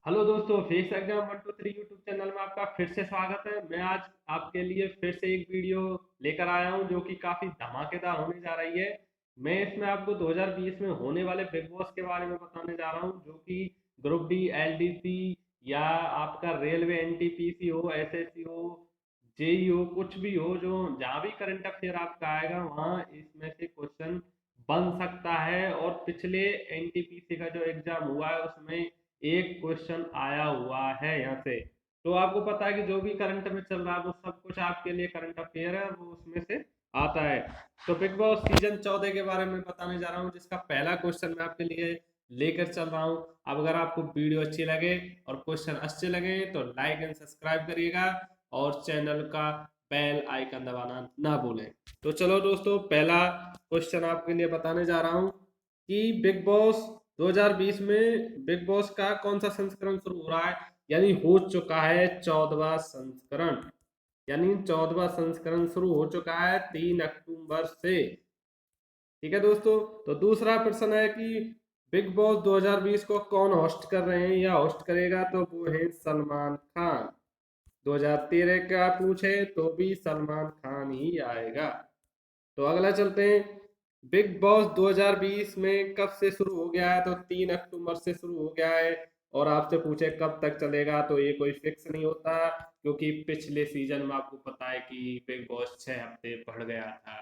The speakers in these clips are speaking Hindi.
हेलो दोस्तों, फेस एग्जाम 123 यूट्यूब चैनल में आपका फिर से स्वागत है। मैं आज आपके लिए फिर से एक वीडियो लेकर आया हूं जो कि काफ़ी धमाकेदार होने जा रही है। मैं इसमें आपको 2020 में होने वाले बिग बॉस के बारे में बताने जा रहा हूं, जो कि ग्रुप डी, एलडीसी या आपका रेलवे एनटीपीसी हो, एसएससी हो, जेई हो, कुछ भी हो, जो जहाँ भी करंट अफेयर आपका आएगा वहाँ इसमें से क्वेश्चन बन सकता है। और पिछले एनटीपीसी का जो एग्जाम हुआ है उसमें एक क्वेश्चन आया हुआ है यहाँ से। तो आपको पता है कि जो भी करंट में चल रहा है वो सब कुछ आपके लिए करंट अफेयर है, वो उसमें से आता है। तो बिग बॉस सीजन 14 के बारे में बताने जा रहा हूँ, जिसका पहला क्वेश्चन मैं आपके लिए लेकर चल रहा हूँ। अब अगर आपको वीडियो अच्छी लगे और क्वेश्चन अच्छे लगे तो लाइक एंड सब्सक्राइब करिएगा और चैनल का बेल आइकन दबाना ना भूलें। तो चलो दोस्तों, पहला क्वेश्चन आपके लिए बताने जा रहा हूँ कि बिग बॉस 2020 में बिग बॉस का कौन सा संस्करण शुरू हो रहा है। यानी हो चुका है 14वां संस्करण। यानी 14वां संस्करण शुरू हो चुका है 3 अक्टूबर से। ठीक है दोस्तों। तो दूसरा प्रश्न है कि बिग बॉस 2020 को कौन होस्ट कर रहे हैं या होस्ट करेगा, तो वो है सलमान खान। 2013 का पूछे तो भी सलमान खान ही आएगा। तो अगला चलते हैं। बिग बॉस 2020 में कब से शुरू हो गया है, तो 3 अक्टूबर से शुरू हो गया है। और आपसे पूछे कब तक चलेगा, तो ये कोई फिक्स नहीं होता, क्योंकि पिछले सीजन में आपको पता है कि बिग बॉस 6 हफ्ते बढ़ गया था।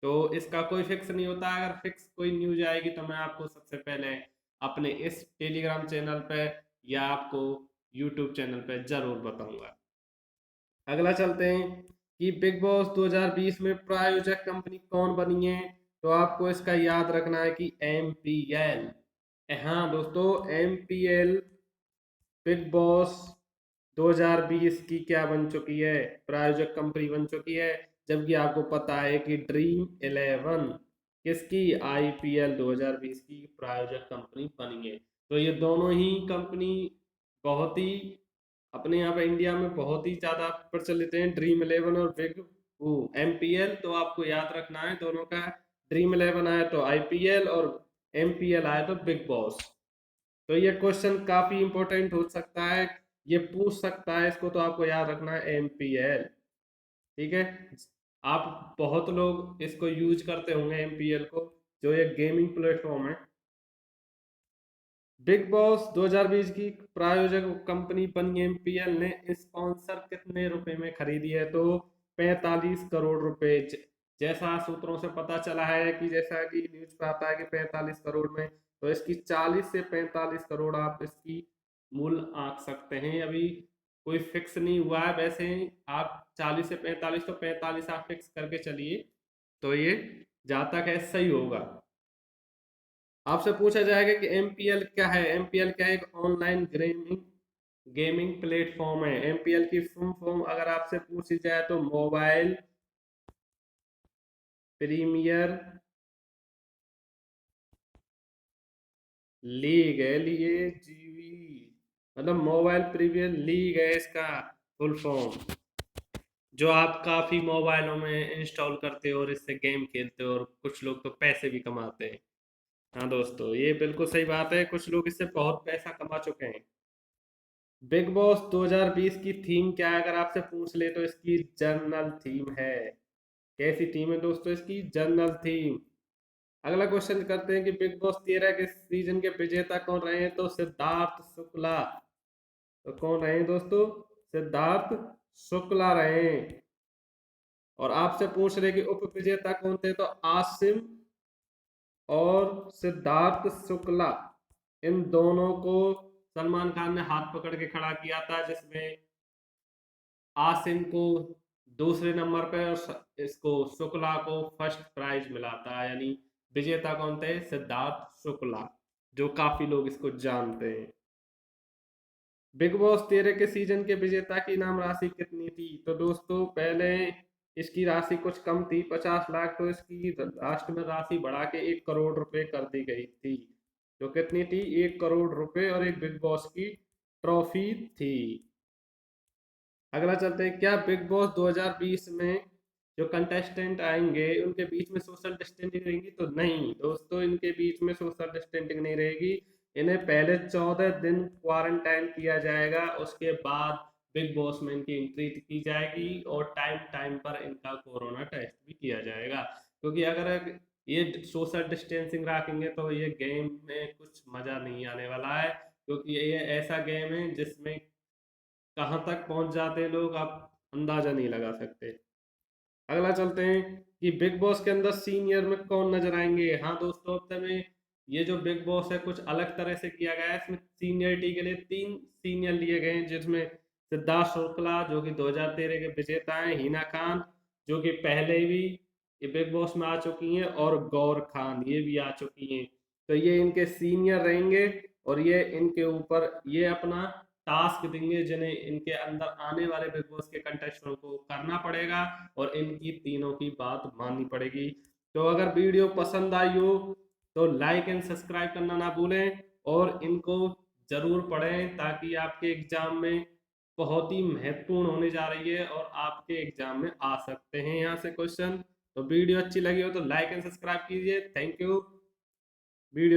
तो इसका कोई फिक्स नहीं होता। अगर फिक्स कोई न्यूज आएगी तो मैं आपको सबसे पहले अपने इस टेलीग्राम चैनल पे या आपको यूट्यूब चैनल पे जरूर बताऊंगा। अगला चलते हैं कि बिग बॉस 2020 में प्रायोजक कंपनी कौन बनी है, तो आपको इसका याद रखना है कि एमपीएल। हाँ दोस्तों, एमपीएल बिग बॉस 2020 की क्या बन चुकी है, प्रायोजक कंपनी बन चुकी है। जबकि आपको पता है कि ड्रीम 11 किसकी, आईपीएल 2020 की प्रायोजक कंपनी बनी है। तो ये दोनों ही कंपनी बहुत ही अपने यहाँ पे इंडिया में बहुत ही ज्यादा प्रचलित हैं, ड्रीम 11 और बिग वो एमपीएल। तो आपको याद रखना है दोनों का। ड्रीम 11 आया तो आईपीएल और एमपीएल आया तो बिग बॉस। तो ये क्वेश्चन काफी इंपॉर्टेंट हो सकता है, ये पूछ सकता है इसको, तो आपको याद रखना है एमपीएल। ठीक है। आप बहुत लोग इसको यूज करते होंगे एमपीएल को, जो एक गेमिंग प्लेटफॉर्म है। बिग बॉस 2020 की प्रायोजक कंपनी बनी एमपीएल ने स्पॉन्सर कितने रुपए में खरीदी है, तो 45 करोड़ रुपए। जैसा सूत्रों से पता चला है कि जैसा कि न्यूज पे आता है कि 45 करोड़ में, तो इसकी 40 से 45 करोड़ आप इसकी मूल आंक सकते हैं। अभी कोई फिक्स नहीं हुआ है, वैसे आप 40 से 45, तो 45 आप फिक्स करके चलिए, तो ये जहाँ तक है सही होगा। आपसे पूछा जाएगा कि एमपीएल क्या है। एमपीएल क्या है, एक ऑनलाइन गेमिंग गेमिंग प्लेटफॉर्म है। एमपीएल की फुल फॉर्म अगर आपसे पूछी जाए तो मोबाइल प्रीमियर लीग है। लिए जीवी मतलब मोबाइल प्रीमियर लीग है इसका फुल फॉर्म, जो आप काफी मोबाइलों में इंस्टॉल करते हो और इससे गेम खेलते हो, और कुछ लोग तो पैसे भी कमाते हैं। हाँ दोस्तों, ये बिल्कुल सही बात है, कुछ लोग इससे बहुत पैसा कमा चुके हैं। बिग बॉस 2020 की थीम क्या है, अगर आपसे पूछ ले तो इसकी जर्नल थीम है। कैसी थीम है दोस्तों, इसकी जर्नल थीम। अगला क्वेश्चन करते हैं कि बिग बॉस 13 के सीजन के विजेता कौन रहे हैं, तो सिद्धार्थ शुक्ला। तो कौन रहे हैं दोस्तों, सिद्धार्थ शुक्ला रहे हैं। और आपसे पूछ रहे कि उप विजेता कौन थे, तो आसिम और सिद्धार्थ शुक्ला, इन दोनों को सलमान खान ने हाथ पकड़ के खड़ा किया था, जिसमें आसिम को दूसरे नंबर पे और इसको शुक्ला को फर्स्ट प्राइज मिला था। यानी विजेता कौन थे, सिद्धार्थ शुक्ला, जो काफी लोग इसको जानते हैं। बिग बॉस 13 के सीजन के विजेता की नाम राशि कितनी थी, तो दोस्तों पहले इसकी राशि कुछ कम थी, 50 लाख। तो इसकी लास्ट में राशि बढ़ा के 1 करोड़ रुपए कर दी गई थी। तो कितनी थी, 1 करोड़ रुपए, और एक बिग बॉस की ट्रॉफी थी। अगला चलते हैं, क्या बिग बॉस 2020 में जो कंटेस्टेंट आएंगे उनके बीच में सोशल डिस्टेंसिंग रहेगी, तो नहीं दोस्तों, इनके बीच में सोशल डिस्टेंसिंग नहीं रहेगी। इन्हें पहले 14 दिन क्वारंटाइन किया जाएगा, उसके बाद बिग बॉस में इनकी एंट्री की जाएगी और टाइम टाइम पर इनका कोरोना टेस्ट भी किया जाएगा। क्योंकि अगर ये सोशल डिस्टेंसिंग रखेंगे तो ये गेम में कुछ मजा नहीं आने वाला है, क्योंकि ये ऐसा गेम है जिसमें कहाँ तक पहुंच जाते हैं लोग आप अंदाजा नहीं लगा सकते। अगला चलते हैं कि बिग बॉस के अंदर सीनियर में कौन नजर आएंगे। हाँ दोस्तों, हफ्ते में ये जो बिग बॉस है कुछ अलग तरह से किया गया है। इसमें सीनियरिटी के लिए 3 सीनियर लिए गए हैं, जिसमें सिद्धार्थ शुक्ला जो कि 2013 के विजेता हैं, हिना खान जो कि पहले भी ये बिग बॉस में आ चुकी हैं, और गौर खान ये भी आ चुकी हैं। तो ये इनके सीनियर रहेंगे और ये इनके ऊपर ये अपना टास्क देंगे जिन्हें इनके अंदर आने वाले बिग बॉस के कंटेस्टेंटों को करना पड़ेगा, और इनकी तीनों की बात माननी पड़ेगी। तो अगर वीडियो पसंद आई हो तो लाइक एंड सब्सक्राइब करना ना भूलें, और इनको जरूर पढ़ें, ताकि आपके एग्जाम में बहुत ही महत्वपूर्ण होने जा रही है और आपके एग्जाम में आ सकते हैं यहाँ से क्वेश्चन। तो वीडियो अच्छी लगी हो तो लाइक एंड सब्सक्राइब कीजिए। Thank you.